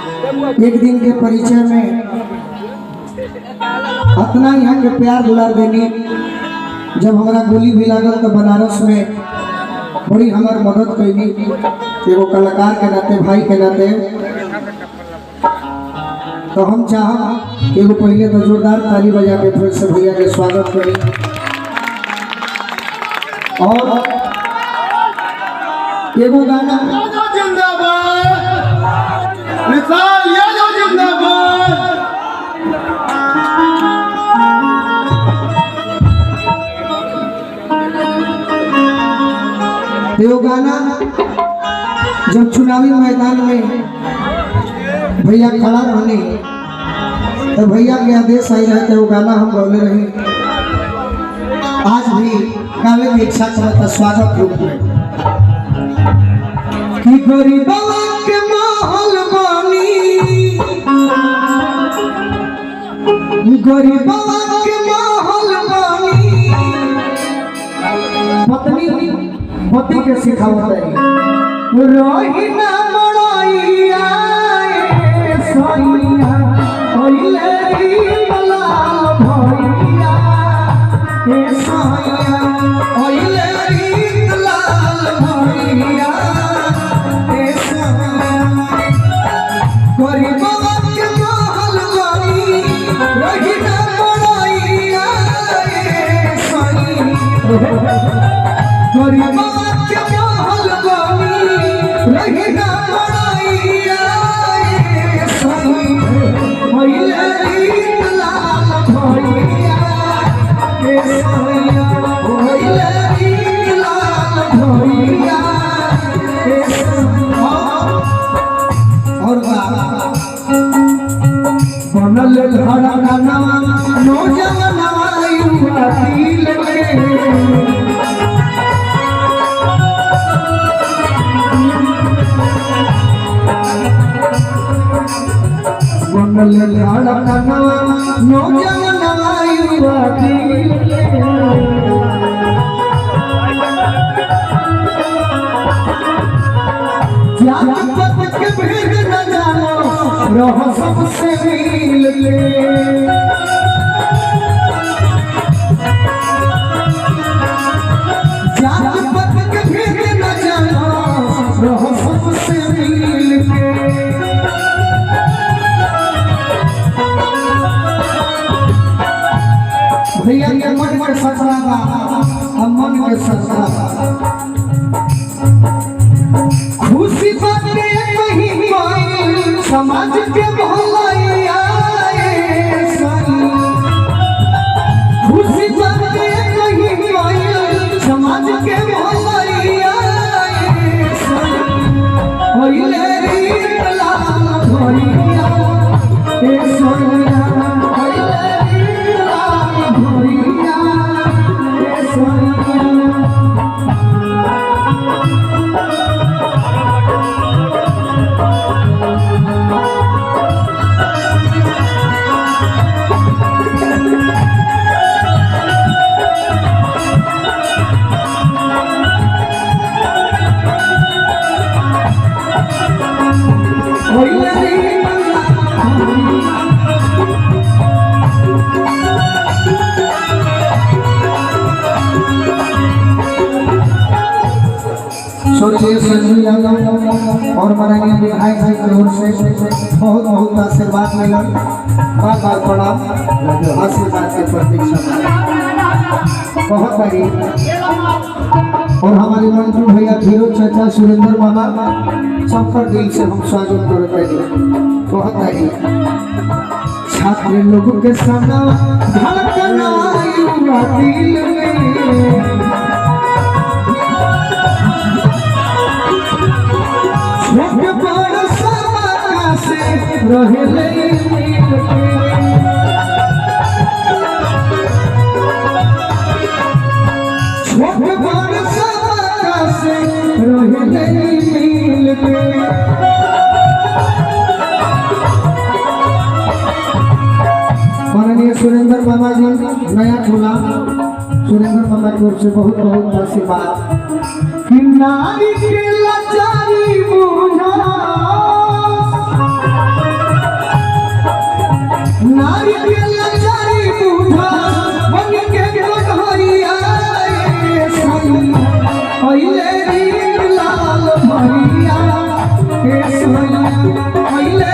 एक दिन के परिचय में अपना यहाँ के प्यार दुलार देनी। जब हमारा गोली भी लागल तो बनारस में बड़ी हमार मदद कैनी। एगो कलाकार के नाते, भाई के नाते, तो हम चाह एगो पहले तो जोरदार ताली बजा के फिर से भैया के स्वागत करी। और एगो गाना ये गाना जब चुनावी मैदान में भैया खड़ा रहने तो भैया के आदेश आई रहे थे, वो गाना हम गौले रही। आज भी गावे की इच्छा करता स्वागत रूप में कि गरीबवा के महल बनी, गरीबवा के महल बनी, पत्नी पति के सिखावत है रही ना मड़ाइया सैया ओइले री मलाल भैया ए सैया ओइले री मलाल भैया ए सैया गरीबवा के महल बनी रही ना मड़ाइया सैया गरीबवा रहीना मड़ाइया ओइले री लाल भैया ए सैया ओइले री लाल भैया ए सैया। और बनल धड़कनवा नौजवानवा युवा दिल में बनल धड़कनवा नौजवानवा युवा दिल जात पात के भेद न जानो रह सबसे मिल ले जात पात के भेद न जानो रह सबसे मिल के भैया के मन में ससरा बा, हम मन में ससरा बा। खुशी बाटे कहीं कोई समाज के भलैया सही, खुशी बाटे कहीं कोई समाज के भलैया सही ओइले री लाल भैया ए सैया ओइले री लाल भैया ए सैया। सोचिए संजू यादव और माननीय विधायक जी की ओर से बहुत बहुत आशीर्वाद मिला। बार बार प्रणाम, आशीर्वाद की प्रतीक्षा बहुत बड़ी। और हमारे मंजू भैया, धीरज चाचा, सुरेंद्र मामा, सबका दिल से हम स्वागत करते हैं। बहुत बड़ी छात्र लोगों के सामने धड़कना युवा दिल में रहले छोट बड़ सबका से रहले मिल के माननीय सुरेंद्र मामा जी नया खुला, सुरेंद्र मामा की ओर से बहुत बहुत आशीर्वाद। कि नारी के लाचारी बुझा ए सोनिया ओइले